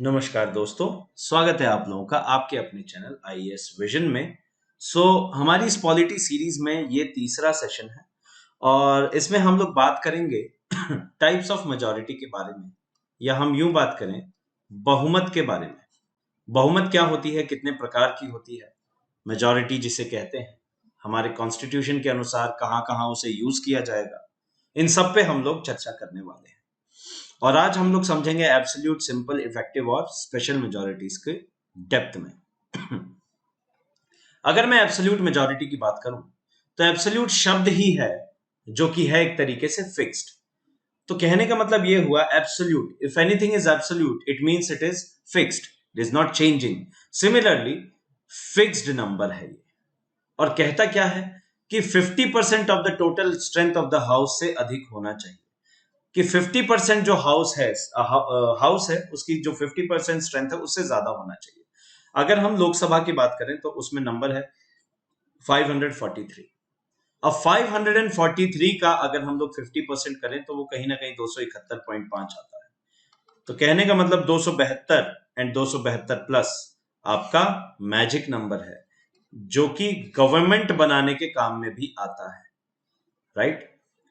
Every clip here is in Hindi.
नमस्कार दोस्तों, स्वागत है आप लोगों का आपके अपने चैनल आईएएस विजन में। हमारी इस पॉलिटी सीरीज में ये तीसरा सेशन है और इसमें हम लोग बात करेंगे टाइप्स ऑफ मेजॉरिटी के बारे में, या हम यूं बात करें बहुमत के बारे में। बहुमत क्या होती है, कितने प्रकार की होती है, मेजॉरिटी जिसे कहते हैं, हमारे कॉन्स्टिट्यूशन के अनुसार कहाँ कहाँ उसे यूज किया जाएगा, इन सब पे हम लोग चर्चा करने वाले हैं। और आज हम लोग समझेंगे एब्सोल्यूट, सिंपल, इफेक्टिव और स्पेशल मेजॉरिटीज के डेप्थ में। अगर मैं एब्सोल्यूट मेजॉरिटी की बात करूं तो एब्सोल्यूट शब्द ही है जो कि है एक तरीके से फिक्स्ड। तो कहने का मतलब ये हुआ absolute, if anything is absolute it means it is fixed, it is not changing. Similarly fixed number है ये, और कहता क्या है कि 50% of the total strength of the house से अधिक होना चाहिए। कि 50% जो हाउस है उसकी जो 50% स्ट्रेंथ है उससे ज्यादा होना चाहिए। अगर हम लोकसभा की बात करें तो उसमें नंबर है 543। अब 543 का अगर हम लोग 50% करें तो वो कहीं ना कहीं 271.5 आता है। तो कहने का मतलब 272 एंड 272 प्लस आपका मैजिक नंबर है, जो कि गवर्नमेंट बनाने के काम में भी आता है। राइट?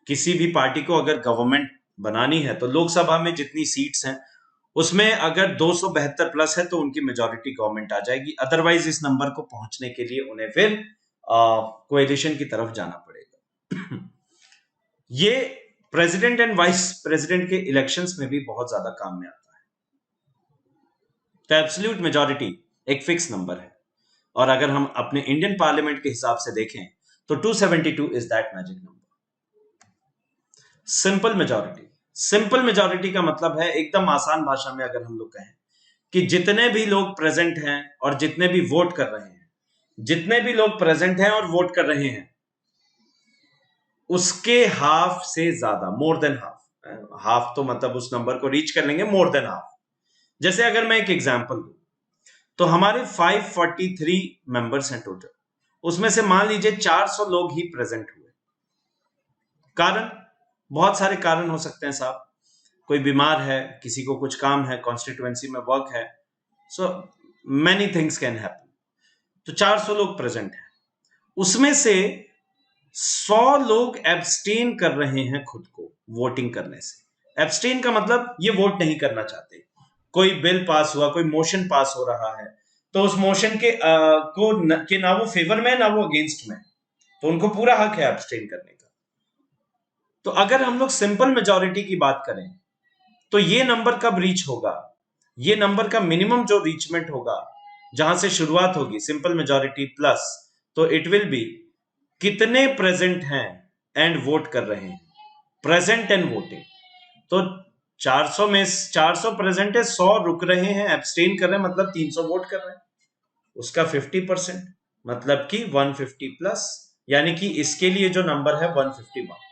किसी भी पार्टी को अगर गवर्नमेंट बनानी है तो लोकसभा में जितनी सीट्स हैं उसमें अगर 272 प्लस है तो उनकी मेजॉरिटी गवर्नमेंट आ जाएगी। अदरवाइज इस नंबर को पहुंचने के लिए उन्हें फिर कोएलिशन की तरफ जाना पड़ेगा। ये प्रेसिडेंट एंड वाइस प्रेसिडेंट के इलेक्शंस में भी बहुत ज्यादा काम में आता है। तो एब्सोल्यूट मेजॉरिटी एक फिक्स नंबर है, और अगर हम अपने इंडियन पार्लियामेंट के हिसाब से देखें तो 272 is that magic number. Simple majority, simple majority का मतलब है, एकदम आसान भाषा में अगर हम लोग कहें, कि जितने भी लोग प्रेजेंट हैं और जितने भी वोट कर रहे हैं, जितने भी लोग प्रेजेंट हैं और वोट कर रहे हैं, उसके हाफ से ज्यादा, मोर देन हाफ। हाफ तो मतलब उस नंबर को रीच कर लेंगे, मोर देन हाफ। जैसे अगर मैं एक एग्जांपल दूं तो हमारे 543 मेंबर्स हैं टोटल, उसमें से मान लीजिए 400 लोग ही प्रेजेंट हुए। कारण, बहुत सारे कारण हो सकते हैं साहब। कोई बीमार है, किसी को कुछ काम है, कॉन्स्टिट्यूएंसी में वर्क है, so many things can happen. तो 400 लोग प्रेजेंट हैं, उसमें से 100 लोग एब्सटेन कर रहे हैं खुद को वोटिंग करने से। एब्सटेन का मतलब ये वोट नहीं करना चाहते। कोई बिल पास हुआ, कोई मोशन पास हो रहा है, तो उस मोशन के ना वो फेवर में ना वो अगेंस्ट में, तो उनको पूरा हक है एब्सटेन करने का। तो अगर हम लोग सिंपल मेजॉरिटी की बात करें तो ये नंबर कब रीच होगा? ये नंबर का मिनिमम जो रीचमेंट होगा, जहां से शुरुआत होगी सिंपल मेजॉरिटी प्लस, तो इट विल बी कितने प्रेजेंट हैं एंड वोट कर रहे हैं, प्रेजेंट एंड वोटिंग। तो 400 में 400 प्रेजेंट है, 100 रुक रहे हैं, एब्सटेन कर रहे हैं, मतलब 300 वोट कर रहे हैं। उसका 50% मतलब कि 150 प्लस, यानी कि इसके लिए जो नंबर है 151।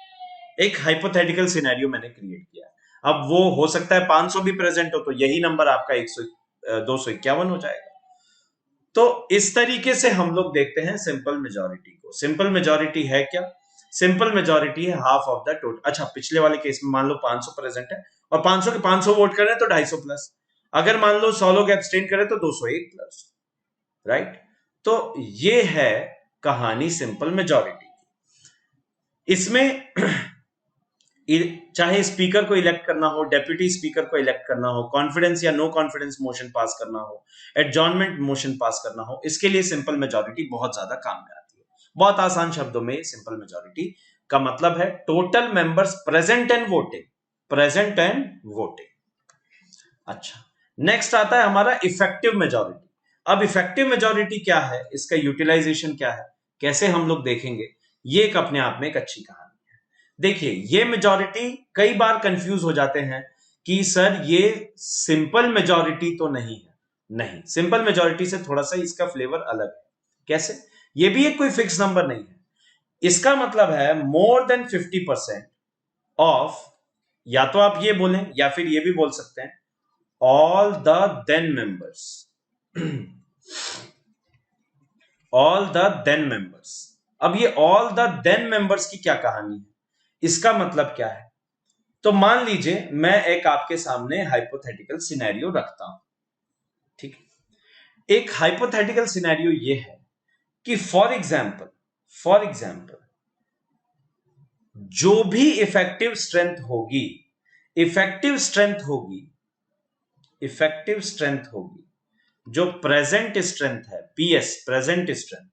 एक हाइपोथेटिकल सिनेरियो मैंने क्रिएट किया। अब वो हो सकता है 500 भी प्रेजेंट हो, तो यही नंबर आपका 251 हो जाएगा। तो इस तरीके से हम लोग देखते हैं सिंपल मेजॉरिटी को। सिंपल मेजॉरिटी है क्या? सिंपल मेजॉरिटी है हाफ ऑफ द टोटल। अच्छा, पिछले वाले केस में मान लो 500 प्रेजेंट है और 500 के 500 वोट कर रहे हैं तो 250 प्लस। अगर मान लो 100 लोग एब्सटेन करें तो 201 प्लस। राइट? तो ये है कहानी सिंपल मेजॉरिटी की। इसमें चाहे स्पीकर को इलेक्ट करना हो, डेप्यूटी स्पीकर को इलेक्ट करना हो, कॉन्फिडेंस या नो कॉन्फिडेंस मोशन पास करना हो, एडजॉर्नमेंट मोशन पास करना हो, इसके लिए सिंपल मेजॉरिटी बहुत ज्यादा काम में आती है। बहुत आसान शब्दों में सिंपल मेजॉरिटी का मतलब है total members present and voting, present and voting. अच्छा, नेक्स्ट आता है हमारा इफेक्टिव मेजॉरिटी। अब इफेक्टिव मेजॉरिटी क्या है, इसका यूटिलाइजेशन क्या है, कैसे हम लोग देखेंगे, ये एक अपने आप में एक अच्छी कहानी। देखिए, ये मेजॉरिटी कई बार कंफ्यूज हो जाते हैं कि सर ये सिंपल मेजॉरिटी तो नहीं है। नहीं, सिंपल मेजॉरिटी से थोड़ा सा इसका फ्लेवर अलग है। कैसे? ये भी एक कोई फिक्स नंबर नहीं है। इसका मतलब है मोर देन 50% ऑफ, या तो आप ये बोलें या फिर ये भी बोल सकते हैं, all the then members. All the then members. अब ये ऑल द देन मेंबर्स की क्या कहानी है, इसका मतलब क्या है? तो मान लीजिए मैं एक आपके सामने हाइपोथेटिकल सिनेरियो रखता हूं। ठीक है। एक हाइपोथेटिकल सिनेरियो ये है कि फॉर एग्जाम्पल जो भी इफेक्टिव स्ट्रेंथ होगी जो प्रेजेंट स्ट्रेंथ है, PS present strength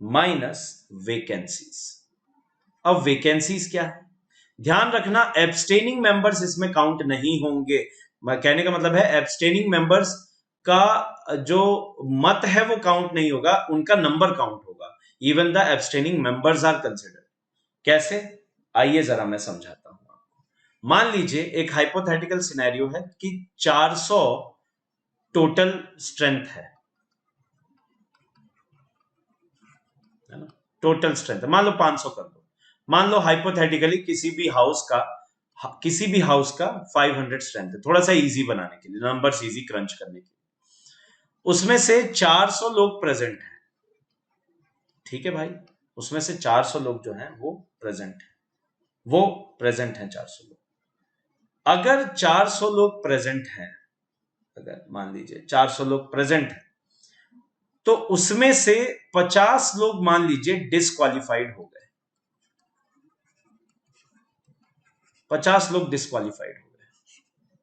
minus vacancies. अब वैकेंसीज क्या है, ध्यान रखना एब्सटेनिंग मेंबर्स इसमें काउंट नहीं होंगे। कहने का मतलब है एब्सटेनिंग मेंबर्स का जो मत है वो काउंट नहीं होगा, उनका नंबर काउंट होगा। Even the abstaining members are considered. कैसे, आइए जरा मैं समझाता हूं आपको। मान लीजिए एक हाइपोथेटिकल सिनेरियो है कि 400 टोटल स्ट्रेंथ है ना, टोटल स्ट्रेंथ मान लो 500 कर दो। मान लो हाइपोथेटिकली किसी भी हाउस का 500 स्ट्रेंथ है, थोड़ा सा इजी बनाने के लिए, नंबर्स इजी क्रंच करने के लिए। उसमें से 400 लोग प्रेजेंट हैं, ठीक है भाई, उसमें से 400 लोग जो हैं वो प्रेजेंट हैं 400 लोग। अगर 400 लोग प्रेजेंट हैं, अगर मान लीजिए 400 लोग प्रेजेंट हैं, तो उसमें से 50 लोग मान लीजिए डिस्क्वालिफाइड हो गए, 50 लोग डिस्क्वालिफाइड हो गए।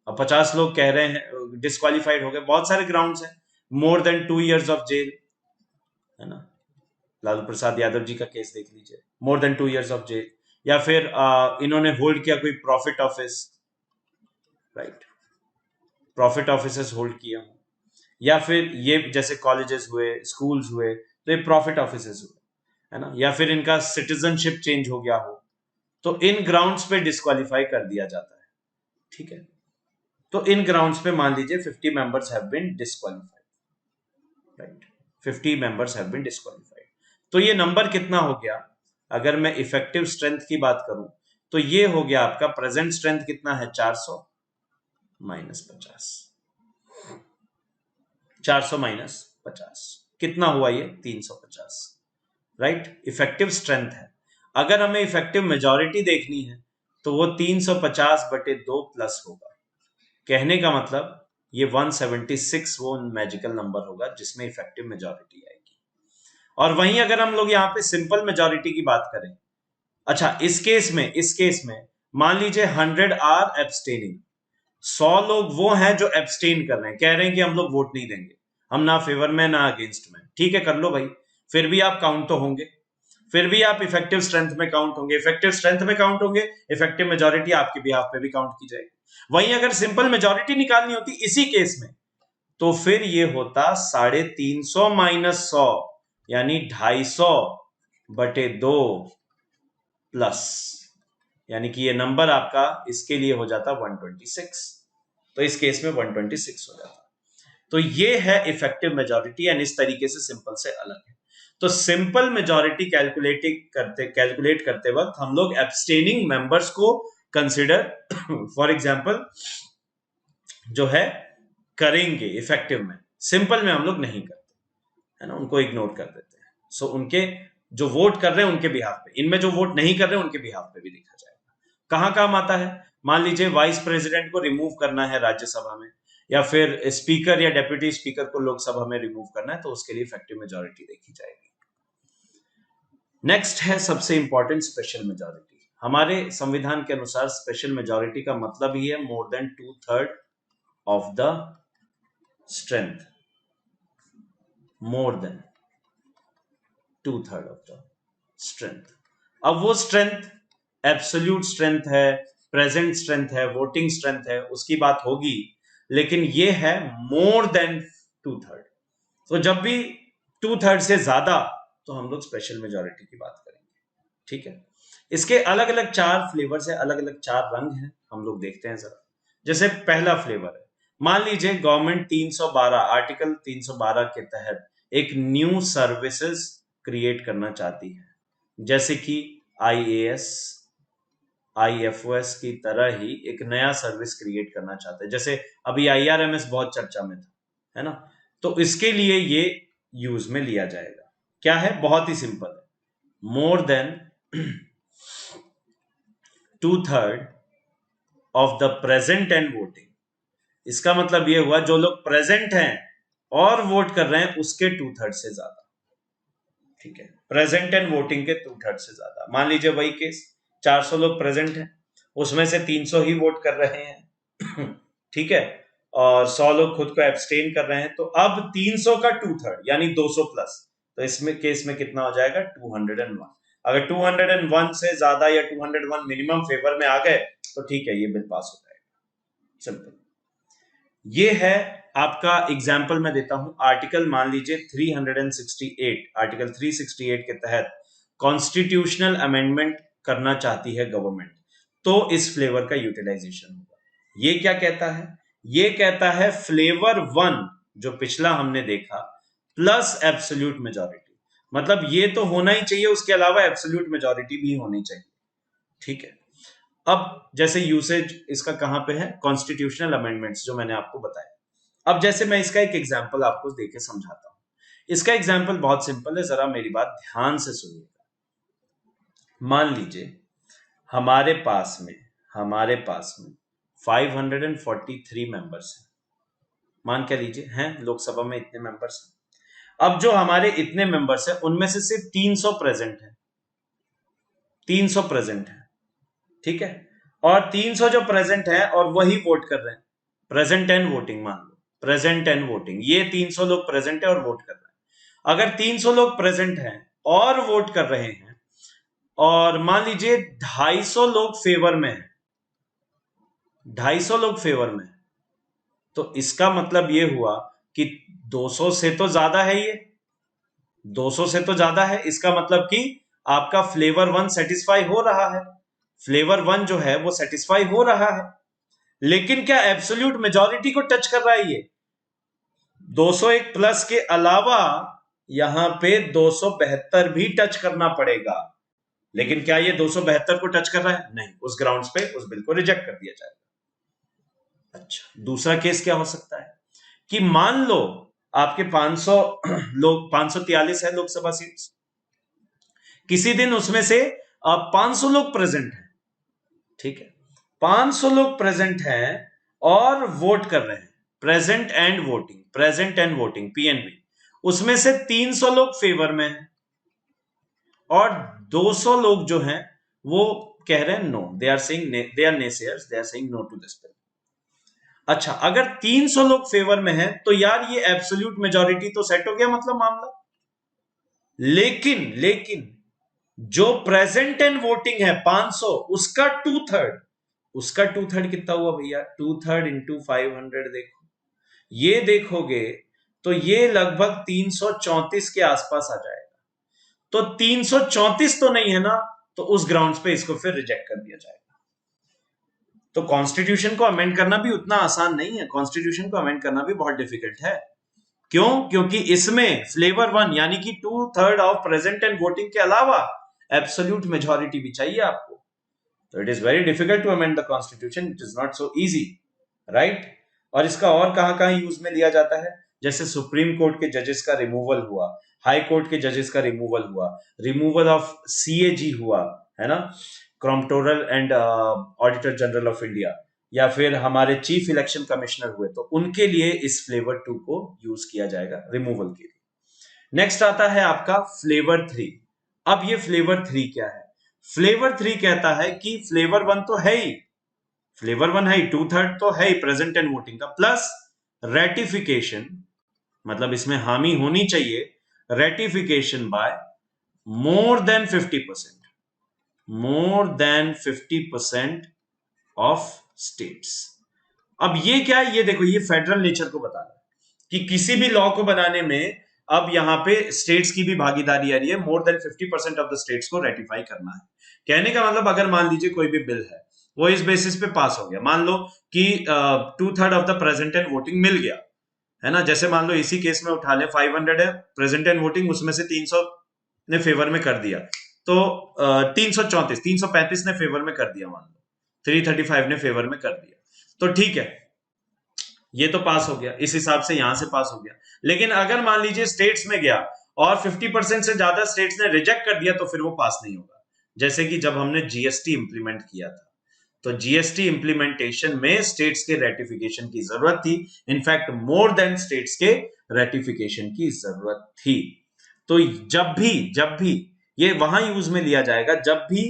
अब 50 लोग कह रहे हैं डिस्क्वालिफाइड हो गए, बहुत सारे ग्राउंड्स हैं, more than 2 years of jail, है ना, लालू प्रसाद यादव जी का केस देख लीजिए, more than 2 years of jail. या फिर इन्होंने होल्ड किया कोई profit office, right, profit office hold किया हो, या फिर ये जैसे कॉलेजेस हुए, स्कूल्स हुए, तो ये प्रॉफिट ऑफिस हुए, है ना, या फिर इनका सिटीजनशिप चेंज हो गया हो, तो इन ग्राउंड्स पे डिस्क्वालीफाई कर दिया जाता है, ठीक है। तो इन ग्राउंड्स पे मान लीजिए 50 members have been disqualified, right, 50 members have been disqualified. तो ये नंबर कितना हो गया, अगर मैं इफेक्टिव स्ट्रेंथ की बात करूं तो ये हो गया आपका प्रेजेंट स्ट्रेंथ कितना है, 400 माइनस 50, 400 माइनस 50 कितना हुआ, ये 350, राइट, इफेक्टिव स्ट्रेंथ है। अगर हमें इफेक्टिव मेजॉरिटी देखनी है तो वो 350/2 प्लस होगा। कहने का मतलब ये 176 वो मैजिकल नंबर होगा जिसमें इफेक्टिव मेजॉरिटी आएगी। और वहीं अगर हम लोग यहाँ पे सिंपल मेजॉरिटी की बात करें, अच्छा इस केस में मान लीजिए 100 आर एब्सटेनिंग, 100 लोग वो हैं जो एब्सटेन कर रहे हैं, कह रहे हैं कि हम लोग वोट नहीं देंगे, हम ना फेवर में ना अगेंस्ट में, ठीक है, कर लो भाई, फिर भी आप काउंट तो होंगे, फिर भी आप इफेक्टिव स्ट्रेंथ में काउंट होंगे, इफेक्टिव मेजॉरिटी आपके बिहाफ पे भी काउंट की जाएगी। वहीं अगर सिंपल मेजॉरिटी निकालनी होती इसी केस में, तो फिर ये होता 350 माइनस 100 यानी 250/2 प्लस, यानी कि ये नंबर आपका इसके लिए हो जाता 126, तो इस केस में 126 हो जाता। तो ये है इफेक्टिव मेजॉरिटी, एंड इस तरीके से सिंपल से अलग है। तो सिंपल मेजॉरिटी कैलकुलेट करते वक्त हम लोग एब्सटेनिंग मेंबर्स को कंसिडर फॉर एग्जांपल जो है करेंगे, इफेक्टिव में, सिंपल में हम लोग नहीं करते, है ना, उनको इग्नोर कर देते हैं। सो उनके जो वोट कर रहे हैं उनके बिहाफ पे, इनमें जो वोट नहीं कर रहे हैं उनके बिहाफ पे भी देखा जाएगा। कहां काम आता है, मान लीजिए वाइस प्रेसिडेंट को रिमूव करना है राज्यसभा में, या फिर स्पीकर या डेप्यूटी स्पीकर को लोकसभा में रिमूव करना है, तो उसके लिए इफेक्टिव मेजॉरिटी देखी जाएगी। नेक्स्ट है सबसे इंपॉर्टेंट स्पेशल मेजॉरिटी। हमारे संविधान के अनुसार स्पेशल मेजॉरिटी का मतलब ही है more than 2/3 of the strength, more than 2/3 of the strength. अब वो स्ट्रेंथ एब्सोल्यूट स्ट्रेंथ है, प्रेजेंट स्ट्रेंथ है, वोटिंग स्ट्रेंथ है, उसकी बात होगी, लेकिन ये है मोर देन 2/3। तो जब भी 2/3 से ज्यादा तो हम लोग स्पेशल मेजॉरिटी की बात करेंगे, ठीक है। इसके अलग अलग 4 फ्लेवर्स है, अलग अलग 4 रंग हैं, हम लोग देखते हैं जरा। जैसे पहला फ्लेवर है, मान लीजिए गवर्नमेंट 312 आर्टिकल 312 के तहत एक न्यू सर्विसेज क्रिएट करना चाहती है, जैसे कि IAS IFOS की तरह ही एक नया सर्विस क्रिएट करना चाहते हैं, जैसे अभी IRMS बहुत चर्चा में था, है ना, तो इसके लिए ये यूज में लिया जाएगा। क्या है, बहुत ही सिंपल है, more than 2/3 of the present and voting इसका मतलब ये हुआ जो लोग प्रेजेंट हैं और वोट कर रहे हैं उसके 2/3 से ज्यादा, ठीक है, प्रेजेंट एंड वोटिंग के 2/3 से ज्यादा। मान लीजिए वही केस, 400 लोग प्रेजेंट हैं, उसमें से 300 ही वोट कर रहे हैं ठीक है, और 100 लोग खुद को एब्सटेन कर रहे हैं, तो अब 300 का 2/3 यानी 200 प्लस, तो इसमें केस में कितना हो जाएगा 201। अगर 201 से ज्यादा या 201 मिनिमम फेवर में आ गए तो ठीक है, ये बिल पास हो जाएगा, सिंपल। ये है आपका एग्जाम्पल मैं देता हूं, आर्टिकल मान लीजिए 368, आर्टिकल 368 के तहत कॉन्स्टिट्यूशनल अमेंडमेंट करना चाहती है गवर्नमेंट, तो इस फ्लेवर का यूटिलाइजेशन होगा। ये क्या कहता है? ये कहता है फ्लेवर 1 जो पिछला हमने देखा प्लस एब्सोल्यूट मेजॉरिटी, मतलब ये तो होना ही चाहिए, उसके अलावा एब्सोल्यूट मेजॉरिटी भी होनी चाहिए, ठीक है। अब जैसे यूसेज इसका कहां पे है, कॉन्स्टिट्यूशनल अमेंडमेंट्स जो मैंने आपको बताया। अब जैसे मैं इसका एक एग्जांपल आपको देके समझाता हूं। इसका एग्जांपल बहुत सिंपल है, जरा मेरी बात ध्यान से सुनिएगा। मान लीजिए हमारे पास में 543 मेंबर्स हैं, मान के लीजिए हैं लोकसभा में इतने मेंबर्स हैं। अब जो हमारे इतने मेंबर्स हैं उनमें से सिर्फ 300 प्रेजेंट है, 300 प्रेजेंट है, ठीक है, और 300 जो प्रेजेंट है और वही वोट कर रहे हैं, प्रेजेंट एंड वोटिंग, मान लो प्रेजेंट एंड वोटिंग, ये 300 लोग प्रेजेंट है और वोट कर रहे हैं। अगर 300 लोग प्रेजेंट हैं और वोट कर रहे हैं और मान लीजिए 250 लोग फेवर में है, 250 लोग फेवर में, तो इसका मतलब ये हुआ कि 200 से तो ज्यादा है, ये 200 से तो ज्यादा है, इसका मतलब कि आपका फ्लेवर 1 सेटिस्फाई हो रहा है, फ्लेवर 1 जो है वो सेटिस्फाई हो रहा है। लेकिन क्या एब्सोल्यूट मेजॉरिटी को टच कर रहा है? ये 201 प्लस के अलावा यहां पे 272 भी टच करना पड़ेगा, लेकिन क्या ये 272 को टच कर रहा है? नहीं, उस ग्राउंड्स पे उस बिल को रिजेक्ट कर दिया जाएगा। अच्छा, दूसरा केस क्या हो सकता है कि मान लो आपके 500 लोग, 543 है लोकसभा सीट्स, किसी दिन उसमें से 500 लोग प्रेजेंट हैं, ठीक है, 500 लोग प्रेजेंट हैं और वोट कर रहे हैं, present and voting, present and voting PNB, उसमें से 300 लोग फेवर में हैं और 200 लोग जो हैं वो कह रहे हैं no, they are saying, they are naysayers, they are saying no to this bill. अच्छा, अगर 300 लोग फेवर में हैं तो यार ये एब्सोल्यूट मेजॉरिटी तो सेट हो गया, मतलब मामला। लेकिन जो प्रेजेंट एंड वोटिंग है 500, उसका 2/3, उसका 2/3 कितना हुआ भैया? 2/3 इंटू 500, देखो ये देखोगे तो ये लगभग 334 के आसपास आ जाएगा। तो 334 तो नहीं है ना, तो उस ग्राउंड्स पे इसको फिर रिजेक्ट कर दिया जाएगा। तो कॉन्स्टिट्यूशन को अमेंड करना भी उतना आसान नहीं है, कॉन्स्टिट्यूशन को अमेंड करना भी बहुत डिफिकल्ट है। क्यों? क्योंकि इसमें फ्लेवर 1 यानी कि 2/3 ऑफ प्रेजेंट एंड वोटिंग के अलावा एब्सोल्यूट मेजॉरिटी भी चाहिए आपको। तो it is very difficult to amend the constitution, it is not so easy, right. और इसका और कहां यूज में लिया जाता है? जैसे सुप्रीम कोर्ट के जजेस का रिमूवल हुआ, हाई कोर्ट के जजेस का रिमूवल हुआ, रिमूवल ऑफ सीएजी हुआ, है ना, controller and auditor general of India, या फिर हमारे चीफ इलेक्शन कमिश्नर हुए, तो उनके लिए इस फ्लेवर 2 को यूज किया जाएगा रिमूवल के लिए। नेक्स्ट आता है आपका फ्लेवर 3। अब ये फ्लेवर 3 क्या है? फ्लेवर 3 कहता है कि फ्लेवर 1 तो है ही, फ्लेवर 1 है ही, 2/3 तो है ही प्रेजेंट एंड वोटिंग का, प्लस रेटिफिकेशन, मतलब इसमें हामी होनी चाहिए, ratification by more than 50%, more than 50% of states. अब ये क्या है? ये देखो, ये फेडरल नेचर को बता रहा है कि किसी भी लॉ को बनाने में अब यहां पे स्टेट्स की भी भागीदारी आ रही है, मोर देन 50% ऑफ द स्टेट्स को रेटिफाई करना है। कहने का मतलब, अगर मान लीजिए कोई भी बिल है वो इस बेसिस पे पास हो गया, मान लो कि 2/3 of the present and voting मिल गया, है ना, जैसे मान लो इसी केस में उठा ले 500 है प्रेजेंट एंड वोटिंग, उसमें से 300 ने फेवर में कर दिया, तो 335 ने फेवर में कर दिया, मान लो 335 ने फेवर में कर दिया, तो ठीक है, ये तो पास हो गया, इस हिसाब से यहां से पास हो गया। लेकिन अगर मान लीजिए स्टेट्स में गया और 50% से ज्यादा स्टेट्स ने रिजेक्ट कर दिया, तो फिर वो पास नहीं होगा। जैसे कि जब हमने जीएसटी इंप्लीमेंट किया था, तो जीएसटी इंप्लीमेंटेशन में स्टेट्स के रेटिफिकेशन की जरूरत थी, इनफैक्ट मोर देन स्टेट्स के रेटिफिकेशन की जरूरत थी। तो जब भी ये वहां यूज में लिया जाएगा जब भी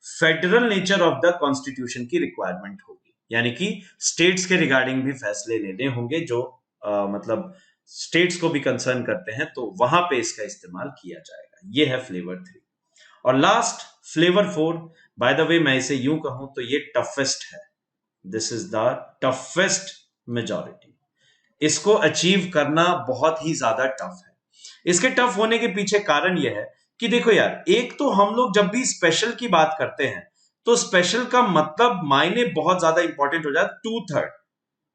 federal nature of the constitution की रिक्वायरमेंट होगी, यानी कि स्टेट्स के रिगार्डिंग भी फैसले लेने होंगे जो मतलब स्टेट्स को भी कंसर्न करते हैं, तो वहां पे इसका इस्तेमाल किया जाएगा। ये है फ्लेवर 3। और last flavour 4, by the way मैं इसे यूं कहूं तो ये टफेस्ट है। This is the toughest majority. इसको अचीव करना बहुत ही ज्यादा टफ है। इसके टफ होने के पीछे कारण यह है कि देखो यार, एक तो हम लोग जब भी स्पेशल की बात करते हैं तो स्पेशल का मतलब मायने बहुत ज्यादा इंपॉर्टेंट हो जाता है, 2/3,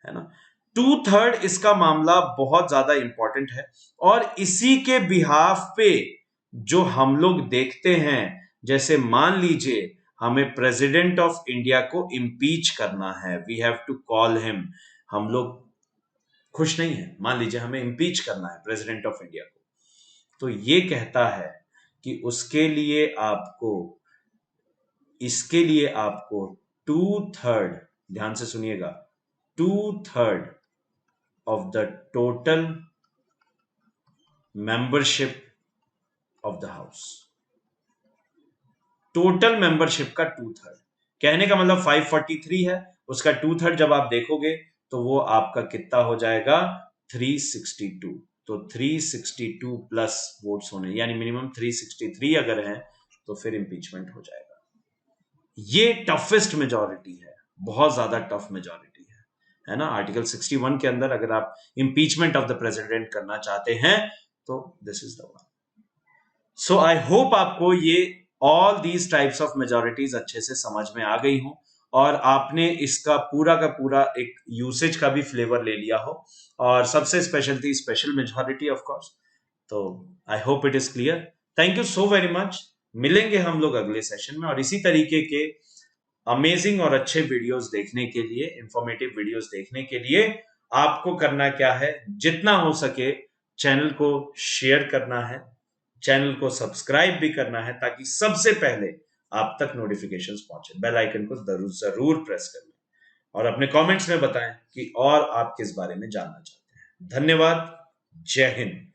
है ना। 2/3 इसका मामला बहुत ज्यादा इंपॉर्टेंट है। और इसी के बिहाफ पे जो हम लोग देखते हैं, जैसे मान लीजिए हमें प्रेसिडेंट ऑफ इंडिया को इम्पीच करना है, we have to call him, हम लोग खुश नहीं है, मान लीजिए हमें इम्पीच करना है प्रेसिडेंट ऑफ इंडिया को, तो ये कहता है कि उसके लिए आपको, इसके लिए आपको 2/3, ध्यान से सुनिएगा, 2/3 of the total membership of the house, total membership का 2/3। कहने का मतलब 543 है, उसका 2/3 जब आप देखोगे तो वो आपका कितना हो जाएगा, 362। तो 362 प्लस वोट्स होने, यानी मिनिमम 363 अगर है तो फिर इंपीचमेंट हो जाएगा। ये टफेस्ट मेजॉरिटी है, बहुत ज्यादा टफ मेजॉरिटी है ना। आर्टिकल 61 के अंदर अगर आप इंपीचमेंट ऑफ द प्रेसिडेंट करना चाहते हैं तो this is the one. So I hope आपको ये all these types of majorities अच्छे से समझ में आ गई हो और आपने इसका पूरा का पूरा एक यूसेज का भी फ्लेवर ले लिया हो, और सबसे स्पेशल थी स्पेशल मेजॉरिटी ऑफ कोर्स। तो I hope it is clear. Thank you so very much. मिलेंगे हम लोग अगले सेशन में, और इसी तरीके के अमेजिंग और अच्छे वीडियोस देखने के लिए, इंफॉर्मेटिव वीडियोस देखने के लिए आपको करना क्या है, जितना हो सके चैनल को शेयर करना है, चैनल को सब्सक्राइब भी करना है, ताकि सबसे पहले आप तक नोटिफिकेशंस पहुंचे। बेल आइकन को जरूर प्रेस कर लें और अपने कमेंट्स में बताएं कि और आप किस बारे में जानना चाहते हैं। धन्यवाद। जय हिंद।